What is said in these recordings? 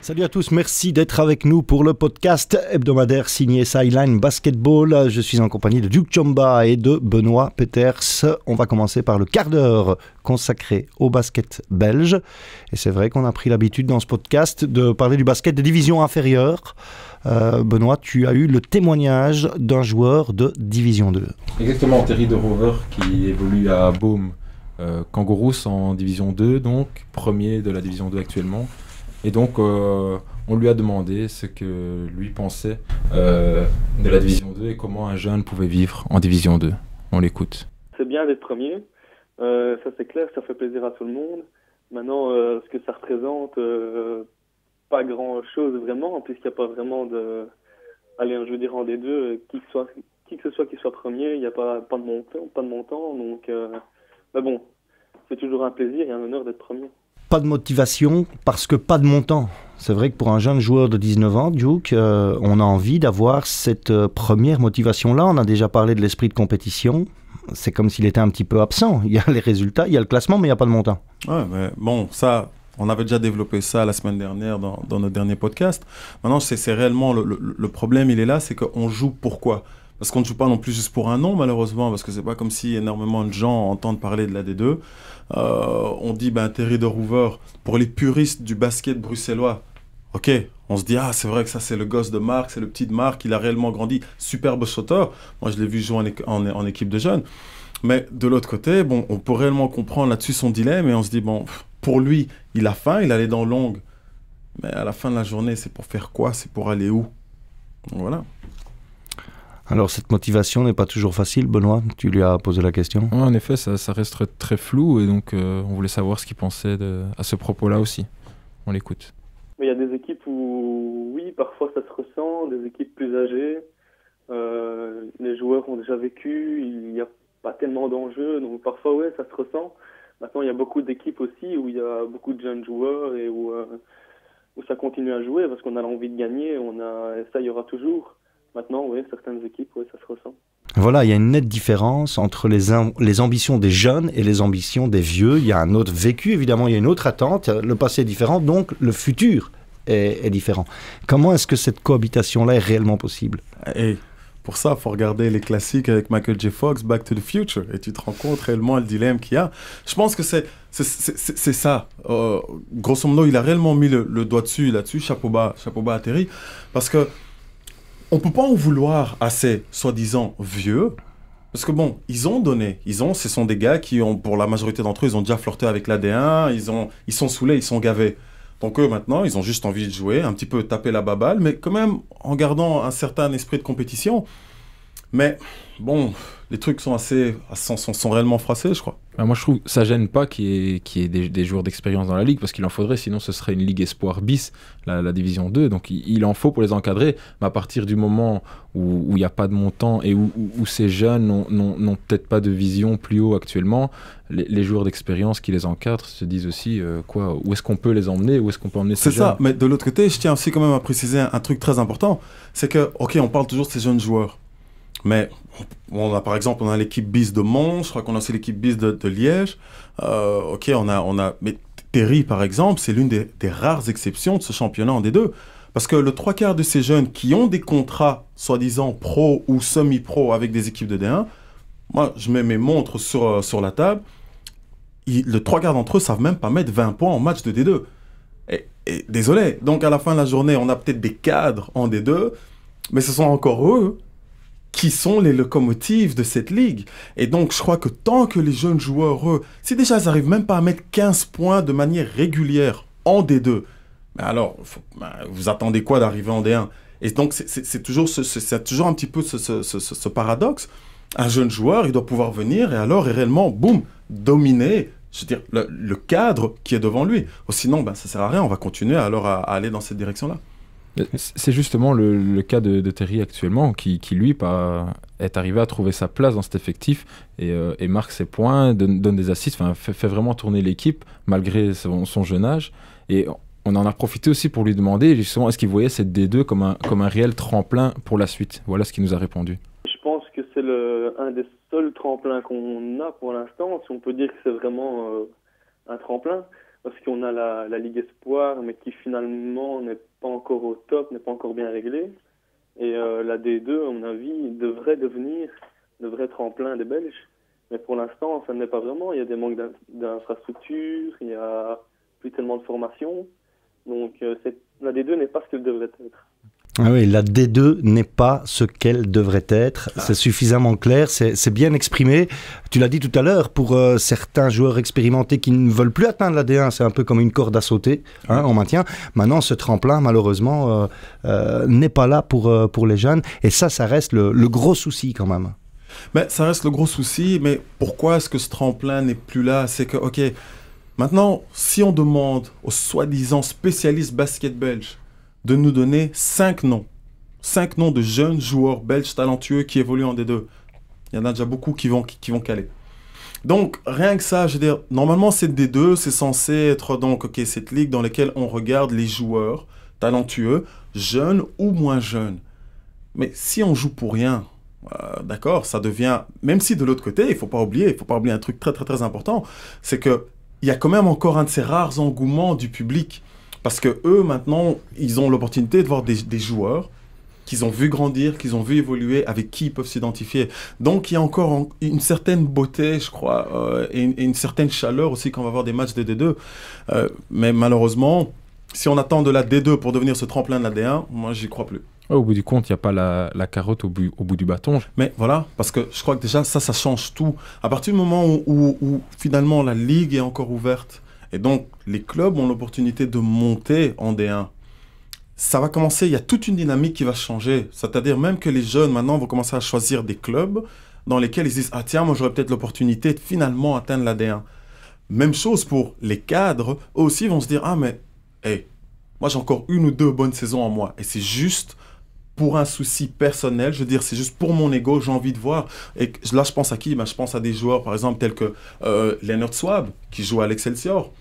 Salut à tous, merci d'être avec nous pour le podcast hebdomadaire signé Sideline Basketball. Je suis en compagnie de Duke Chomba et de Benoît Peters. On va commencer par le quart d'heure consacré au basket belge. Et c'est vrai qu'on a pris l'habitude dans ce podcast de parler du basket de division inférieure. Benoît, tu as eu le témoignage d'un joueur de division 2. Exactement, Terry de Rover qui évolue à Boom Kangaroos en division 2, donc premier de la division 2 actuellement. Et donc, on lui a demandé ce que lui pensait de la Division 2 et comment un jeune pouvait vivre en Division 2. On l'écoute. C'est bien d'être premier, ça c'est clair, ça fait plaisir à tout le monde. Maintenant, ce que ça représente, pas grand-chose vraiment, puisqu'il n'y a pas vraiment de... Allez, je veux dire en D2, qui que ce soit qui soit premier, il n'y a pas de montant, donc... mais bon, c'est toujours un plaisir et un honneur d'être premier. Pas de motivation parce que pas de montant. C'est vrai que pour un jeune joueur de 19 ans, Duke, on a envie d'avoir cette première motivation-là. On a déjà parlé de l'esprit de compétition. C'est comme s'il était un petit peu absent. Il y a les résultats, il y a le classement, mais il n'y a pas de montant. Ouais, mais bon, ça, on avait déjà développé ça la semaine dernière dans notre dernier podcast. Maintenant, c'est réellement le problème, il est là, c'est qu'on joue pourquoi ? Parce qu'on ne joue pas non plus juste pour un nom, malheureusement, parce que c'est pas comme si énormément de gens entendent parler de la D2. On dit Terry de Rover, pour les puristes du basket bruxellois, ok, on se dit, ah, c'est vrai que ça, c'est le gosse de Marc, c'est le petit de Marc, il a réellement grandi, superbe sauteur. Moi, je l'ai vu jouer en équipe de jeunes. Mais de l'autre côté, bon, on peut réellement comprendre là-dessus son dilemme et on se dit, bon, pour lui, il a faim, il a les dents longues. Mais à la fin de la journée, c'est pour faire quoi? C'est pour aller où? Donc, voilà. Alors, cette motivation n'est pas toujours facile, Benoît. Tu lui as posé la question. Ouais, en effet, ça reste très flou et donc on voulait savoir ce qu'il pensait à ce propos-là aussi. On l'écoute. Mais il y a des équipes où, oui, parfois ça se ressent, des équipes plus âgées. Les joueurs ont déjà vécu, il n'y a pas tellement d'enjeux, donc parfois, ouais, ça se ressent. Maintenant, il y a beaucoup d'équipes aussi où il y a beaucoup de jeunes joueurs et où ça continue à jouer parce qu'on a l'envie de gagner, et ça, il y aura toujours. Maintenant, oui, certaines équipes, oui, ça se ressent. Voilà, il y a une nette différence entre les ambitions des jeunes et les ambitions des vieux. Il y a un autre vécu, évidemment, il y a une autre attente. Le passé est différent, donc le futur est différent. Comment est-ce que cette cohabitation-là est réellement possible ? Et pour ça, il faut regarder les classiques avec Michael J. Fox, Back to the Future, et tu te rends compte réellement le dilemme qu'il y a. Je pense que c'est ça. Grosso modo, il a réellement mis le doigt dessus, là-dessus, chapeau bas à Terry, parce que on peut pas en vouloir à ces soi-disant vieux, parce que bon, ils ont donné, ce sont des gars qui ont, pour la majorité d'entre eux, ils ont déjà flirté avec l'AD1, ils sont saoulés, ils sont gavés. Donc eux, maintenant, ils ont juste envie de jouer, un petit peu taper la baballe, mais quand même en gardant un certain esprit de compétition. Mais bon, les trucs sont sont réellement froissés, je crois. Moi, je trouve que ça gêne pas qu'il y ait des joueurs d'expérience dans la ligue, parce qu'il en faudrait, sinon ce serait une ligue espoir bis, la division 2. Donc il en faut pour les encadrer, mais à partir du moment où il n'y a pas de montant et où ces jeunes n'ont peut-être pas de vision plus haut actuellement, les joueurs d'expérience qui les encadrent se disent aussi où est-ce qu'on peut les emmener, où est-ce qu'on peut emmener ces jeunes. C'est ça, mais de l'autre côté, je tiens aussi quand même à préciser un truc très important, c'est que, ok, on parle toujours de ces jeunes joueurs. Mais on a l'équipe BIS de Mons, je crois qu'on a aussi l'équipe BIS de Liège. Ok, mais Terry, par exemple, c'est l'une des rares exceptions de ce championnat en D2. Parce que le 3/4 de ces jeunes qui ont des contrats, soi-disant pro ou semi-pro avec des équipes de D1, moi, je mets mes montres sur la table, le 3/4 d'entre eux savent même pas mettre 20 points en match de D2. Et désolé, donc à la fin de la journée, on a peut-être des cadres en D2, mais ce sont encore eux qui sont les locomotives de cette ligue. Et donc, je crois que tant que les jeunes joueurs, eux, si déjà ils n'arrivent même pas à mettre 15 points de manière régulière en D2, mais alors, vous attendez quoi d'arriver en D1? Et donc, c'est toujours un petit peu ce paradoxe. Un jeune joueur, il doit pouvoir venir et alors, réellement, boum, dominer, je veux dire, le cadre qui est devant lui. Sinon, ça ne sert à rien, on va continuer alors à aller dans cette direction-là. C'est justement le cas de Terry actuellement qui lui est arrivé à trouver sa place dans cet effectif et marque ses points, donne des assists, fait vraiment tourner l'équipe malgré son jeune âge. Et on en a profité aussi pour lui demander justement est-ce qu'il voyait cette D2 comme un réel tremplin pour la suite. Voilà ce qu'il nous a répondu. Je pense que c'est un des seuls tremplins qu'on a pour l'instant, si on peut dire que c'est vraiment un tremplin. parce qu'on a la Ligue Espoir, mais qui finalement n'est pas encore au top, n'est pas encore bien réglée. Et la D2, à mon avis, devrait devenir le vrai tremplin des Belges. Mais pour l'instant, ça ne l'est pas vraiment. Il y a des manques d'infrastructures, il n'y a plus tellement de formation. Donc la D2 n'est pas ce qu'elle devrait être. Ah oui, la D2 n'est pas ce qu'elle devrait être. C'est suffisamment clair, c'est bien exprimé. Tu l'as dit tout à l'heure, pour certains joueurs expérimentés qui ne veulent plus atteindre la D1, c'est un peu comme une corde à sauter en maintien. Maintenant, ce tremplin, malheureusement, n'est pas là pour les jeunes. Et ça reste le gros souci quand même. Mais ça reste le gros souci, mais pourquoi est-ce que ce tremplin n'est plus là? C'est que, ok, maintenant, si on demande aux soi-disant spécialistes basket belges de nous donner 5 noms de jeunes joueurs belges talentueux qui évoluent en D2, il y en a déjà beaucoup qui vont caler. Donc, rien que ça, je veux dire, normalement, cette D2, c'est censé être donc, ok, cette ligue dans laquelle on regarde les joueurs talentueux, jeunes ou moins jeunes. Mais si on joue pour rien, d'accord, ça devient, même si de l'autre côté, il faut pas oublier un truc très très très important, c'est que il y a quand même encore un de ces rares engouements du public, parce que eux maintenant, ils ont l'opportunité de voir des joueurs qu'ils ont vu grandir, qu'ils ont vu évoluer, avec qui ils peuvent s'identifier. Donc il y a encore une certaine beauté, je crois, et une certaine chaleur aussi quand on va voir des matchs de D2. Mais malheureusement, si on attend de la D2 pour devenir ce tremplin de la D1, moi j'y crois plus. Au bout du compte, il n'y a pas la carotte au bout du bâton. Mais voilà, parce que je crois que déjà, ça change tout. À partir du moment où finalement la ligue est encore ouverte, et donc les clubs ont l'opportunité de monter en D1, ça va commencer, il y a toute une dynamique qui va changer. C'est-à-dire même que les jeunes, maintenant, vont commencer à choisir des clubs dans lesquels ils disent « Ah tiens, moi j'aurais peut-être l'opportunité de finalement atteindre la D1 ». Même chose pour les cadres, eux aussi vont se dire « Ah mais, hey, moi j'ai encore 1 ou 2 bonnes saisons en moi. » Et c'est juste pour un souci personnel, je veux dire, c'est juste pour mon ego, j'ai envie de voir. Et là, je pense à qui? Ben, je pense à des joueurs, par exemple, tels que Leonard Swab, qui joue à l'Excelsior.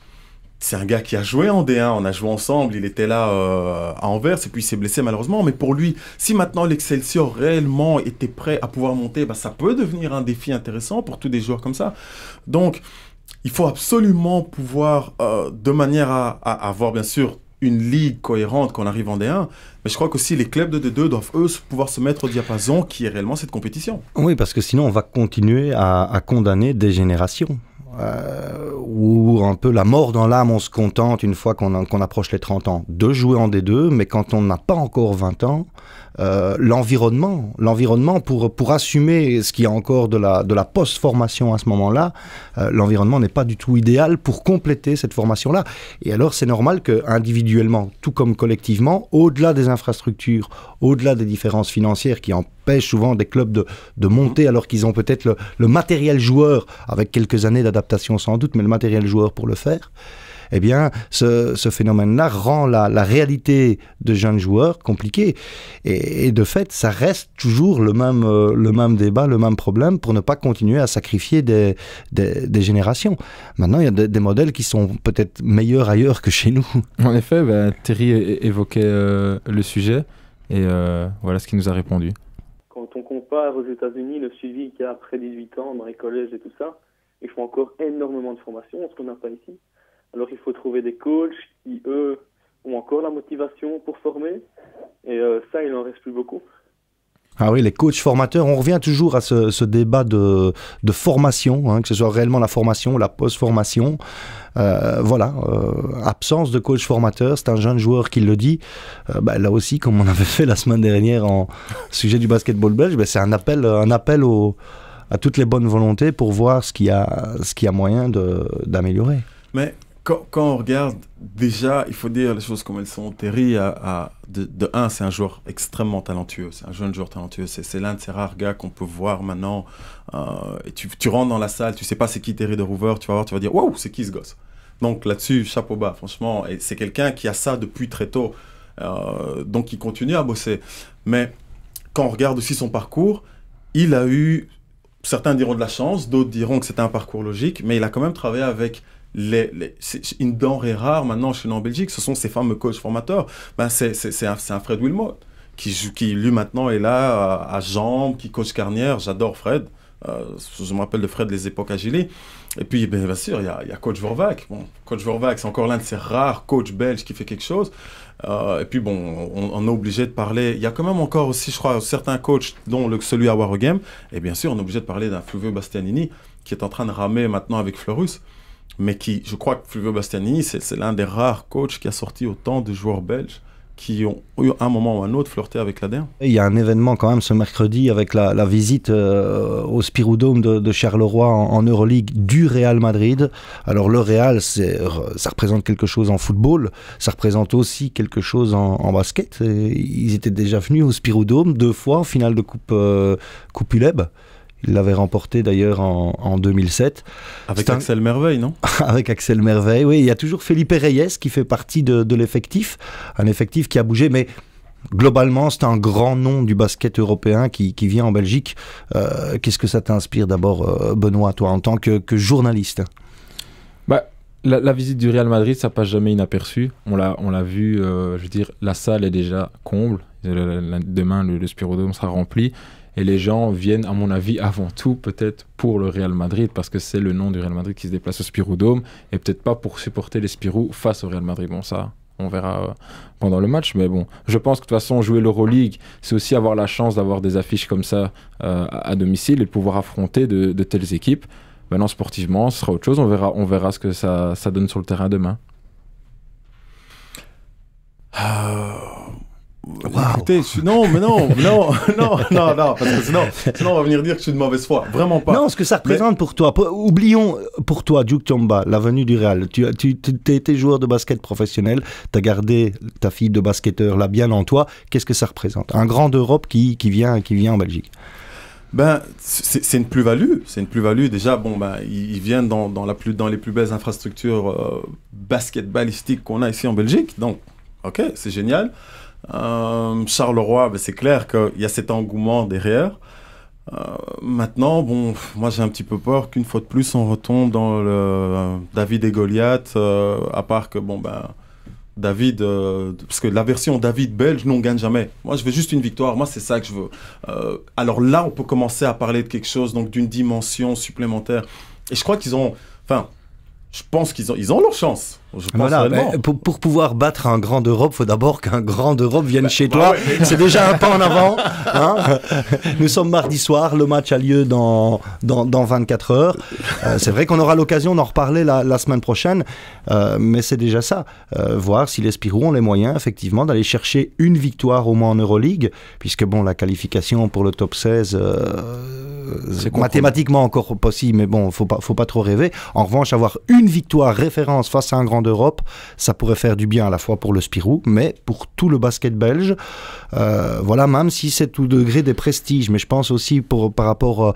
C'est un gars qui a joué en D1, on a joué ensemble, il était là à Anvers, et puis il s'est blessé malheureusement. Mais pour lui, si maintenant l'Excelsior réellement était prêt à pouvoir monter, ben, ça peut devenir un défi intéressant pour tous des joueurs comme ça. Donc, il faut absolument pouvoir, de manière à avoir bien sûr une ligue cohérente quand on arrive en D1, mais je crois qu'aussi les clubs de D2 doivent eux pouvoir se mettre au diapason qui est réellement cette compétition. Oui, parce que sinon on va continuer à condamner des générations. Ou un peu la mort dans l'âme, on se contente une fois qu'on approche les 30 ans de jouer en D2, mais quand on n'a pas encore 20 ans, l'environnement pour assumer ce qu'il y a encore de la post-formation à ce moment-là, l'environnement n'est pas du tout idéal pour compléter cette formation-là. Et alors c'est normal que individuellement, tout comme collectivement, au-delà des infrastructures, au-delà des différences financières qui empêchent souvent des clubs de monter alors qu'ils ont peut-être le matériel joueur, avec quelques années d'adaptation sans doute, mais le matériel joueur pour le faire, eh bien, ce phénomène-là rend la réalité de jeunes joueurs compliquée. Et de fait, ça reste toujours le même débat, le même problème pour ne pas continuer à sacrifier des générations. Maintenant, il y a des modèles qui sont peut-être meilleurs ailleurs que chez nous. En effet, Thierry évoquait le sujet et voilà ce qu'il nous a répondu. Quand on compare aux États-Unis le suivi qu'il y a après 18 ans dans les collèges et tout ça, ils font encore énormément de formation, ce qu'on n'a pas ici. Alors il faut trouver des coachs qui, eux, ont encore la motivation pour former. Et ça, il n'en reste plus beaucoup. Ah oui, les coachs formateurs, on revient toujours à ce débat de formation, hein, que ce soit réellement la formation, la post-formation. Absence de coach formateur, c'est un jeune joueur qui le dit. Là aussi, comme on avait fait la semaine dernière en sujet du basketball belge, c'est un appel à toutes les bonnes volontés pour voir ce qu'il y a moyen d'améliorer. Mais quand on regarde, déjà, il faut dire les choses comme elles sont. Terry, de un, c'est un joueur extrêmement talentueux. C'est un jeune joueur talentueux. C'est l'un de ces rares gars qu'on peut voir maintenant. Et tu rentres dans la salle, tu sais pas c'est qui Terry de Rouver, tu vas voir, tu vas dire « Wow, c'est qui ce gosse ?» Donc là-dessus, chapeau bas, franchement. Et c'est quelqu'un qui a ça depuis très tôt. Donc il continue à bosser. Mais quand on regarde aussi son parcours, il a eu, certains diront de la chance, d'autres diront que c'était un parcours logique, mais il a quand même travaillé avec c'est une denrée rare maintenant chez nous en Belgique, ce sont ces fameux coachs formateurs. C'est un Fred Wilmot qui lui maintenant est là à Jambes, qui coach Carnière. J'adore Fred, Je me rappelle de Fred les époques à Gilly. Et puis, bien sûr, il y a Coach Vorvac. Bon, Coach Vorvac, c'est encore l'un de ces rares coachs belges qui fait quelque chose. Et puis, bon, on est obligé de parler. Il y a quand même encore aussi, je crois, certains coachs, dont celui à Wargame. Et bien sûr, on est obligé de parler d'un Fulvio Bastianini qui est en train de ramer maintenant avec Fleurus. Mais qui, je crois que Fulvio Bastianini, c'est l'un des rares coachs qui a sorti autant de joueurs belges qui ont eu un moment ou un autre flirté avec l'ADER. Il y a un événement quand même ce mercredi avec la visite au Spirou Dome de Charleroi en Euroleague du Real Madrid. Alors le Real, ça représente quelque chose en football, ça représente aussi quelque chose en basket. Ils étaient déjà venus au Spirou Dome 2 fois en finale de Coupe ULEB. Il l'avait remporté d'ailleurs en 2007. Avec Axel Merveille, non? Avec Axel Merveille, oui. Il y a toujours Felipe Reyes qui fait partie de l'effectif. Un effectif qui a bougé, mais globalement, c'est un grand nom du basket européen qui vient en Belgique. Qu'est-ce que ça t'inspire d'abord, Benoît, toi, en tant que journaliste? La visite du Real Madrid, ça passe jamais inaperçu. On l'a vu, je veux dire, la salle est déjà comble. Demain, le Spirou Dome sera rempli. Et les gens viennent, à mon avis, avant tout, peut-être pour le Real Madrid, parce que c'est le nom du Real Madrid qui se déplace au Spirou Dome, et peut-être pas pour supporter les Spirou face au Real Madrid. Bon, ça, on verra pendant le match, mais bon, je pense que de toute façon, jouer l'Euroleague, c'est aussi avoir la chance d'avoir des affiches comme ça à domicile et de pouvoir affronter de telles équipes. Maintenant, sportivement, ce sera autre chose. On verra ce que ça donne sur le terrain demain. Wow. Écoutez, non, parce que sinon on va venir dire que je suis de mauvaise foi. Vraiment pas. Non, ce que ça représente pour toi. Oublions pour toi, Duke Chomba, la venue du Real. Tu étais joueur de basket professionnel, tu as gardé ta fille de basketteur là bien en toi. Qu'est-ce que ça représente? Un grand d'Europe qui vient en Belgique. C'est une plus-value. C'est une plus-value. Déjà, ils viennent dans les plus belles infrastructures basketballistiques qu'on a ici en Belgique. Donc, ok, c'est génial. Charleroi, c'est clair qu'il y a cet engouement derrière. Maintenant, moi j'ai un petit peu peur qu'une fois de plus on retombe dans le David et Goliath, à part que David, parce que la version David belge, nous on gagne jamais. Moi je veux juste une victoire, moi c'est ça que je veux. Alors là on peut commencer à parler de quelque chose, donc d'une dimension supplémentaire. Et je crois qu'ils ont, je pense qu'ils ont leur chance. Je pense voilà, pour pouvoir battre un grand d'Europe, il faut d'abord qu'un grand d'Europe vienne chez toi. Ouais. C'est déjà un pas en avant. Hein. Nous sommes mardi soir, le match a lieu dans 24 heures. C'est vrai qu'on aura l'occasion d'en reparler la semaine prochaine, mais c'est déjà ça. Voir si les Spirou ont les moyens, effectivement, d'aller chercher une victoire au moins en Euroleague, puisque la qualification pour le top 16, c'est mathématiquement encore possible, mais faut pas trop rêver. En revanche, avoir une victoire référence face à un grand d'Europe, ça pourrait faire du bien à la fois pour le Spirou, mais pour tout le basket belge. Voilà, même si c'est tout degré des prestiges, mais je pense aussi par rapport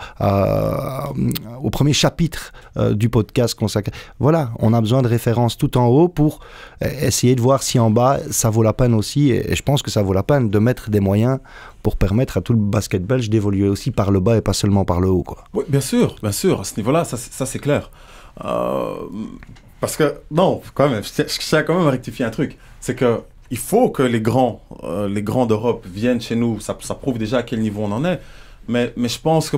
au premier chapitre du podcast consacré. Voilà, on a besoin de références tout en haut pour essayer de voir si en bas, ça vaut la peine aussi, et je pense que ça vaut la peine de mettre des moyens pour permettre à tout le basket belge d'évoluer aussi par le bas et pas seulement par le haut, quoi. Oui, bien sûr, à ce niveau-là, ça c'est clair. Parce que, non, quand même, je tiens quand même à rectifier un truc. C'est que il faut que les grands d'Europe viennent chez nous. Ça prouve déjà à quel niveau on en est. Mais je pense que,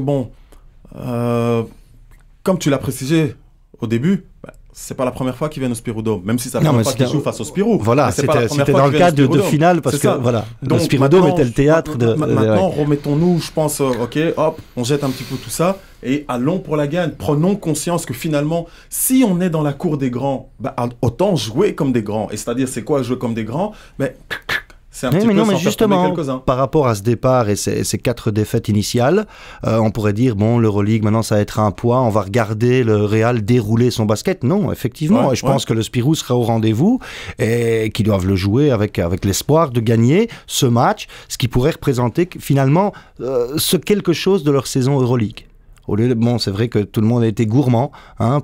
comme tu l'as précisé au début, c'est pas la première fois qu'ils viennent au Spirou Dome, même si c'est la première fois qu'ils jouent face au Spirou. Voilà, c'était dans le cadre de finale, parce que voilà, le Spirou Dome était le théâtre de... Maintenant, remettons-nous, je pense, ok, hop, on jette un petit peu tout ça, et allons pour la gagne. Prenons conscience que finalement, si on est dans la cour des grands, autant jouer comme des grands. Et c'est-à-dire, c'est quoi jouer comme des grands? C'est un petit peu mais justement, par rapport à ce départ et ces 4 défaites initiales, on pourrait dire, l'Euroleague, maintenant, ça va être un poids, on va regarder le Real dérouler son basket. Non, effectivement, je pense que le Spirou sera au rendez-vous et qu'ils doivent le jouer avec l'espoir de gagner ce match, ce qui pourrait représenter finalement ce quelque chose de leur saison Euroleague. Au lieu de, c'est vrai que tout le monde a été gourmand,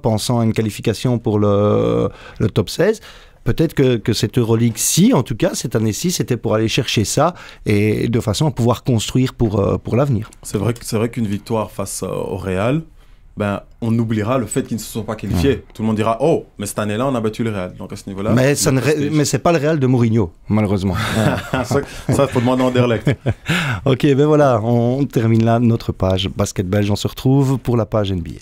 pensant à une qualification pour le top 16. Peut-être que cette Euroleague-ci, en tout cas, cette année-ci, c'était pour aller chercher ça et de façon à pouvoir construire pour l'avenir. C'est vrai qu'une victoire face au Real, ben, on oubliera le fait qu'ils ne se sont pas qualifiés. Tout le monde dira, oh, mais cette année-là, on a battu le Real. Donc à ce niveau-là... Mais c'est pas le Real de Mourinho, malheureusement. ça, il faut demander à Anderlecht. Ok, ben voilà, on termine là notre page basket belge. On se retrouve pour la page NBA.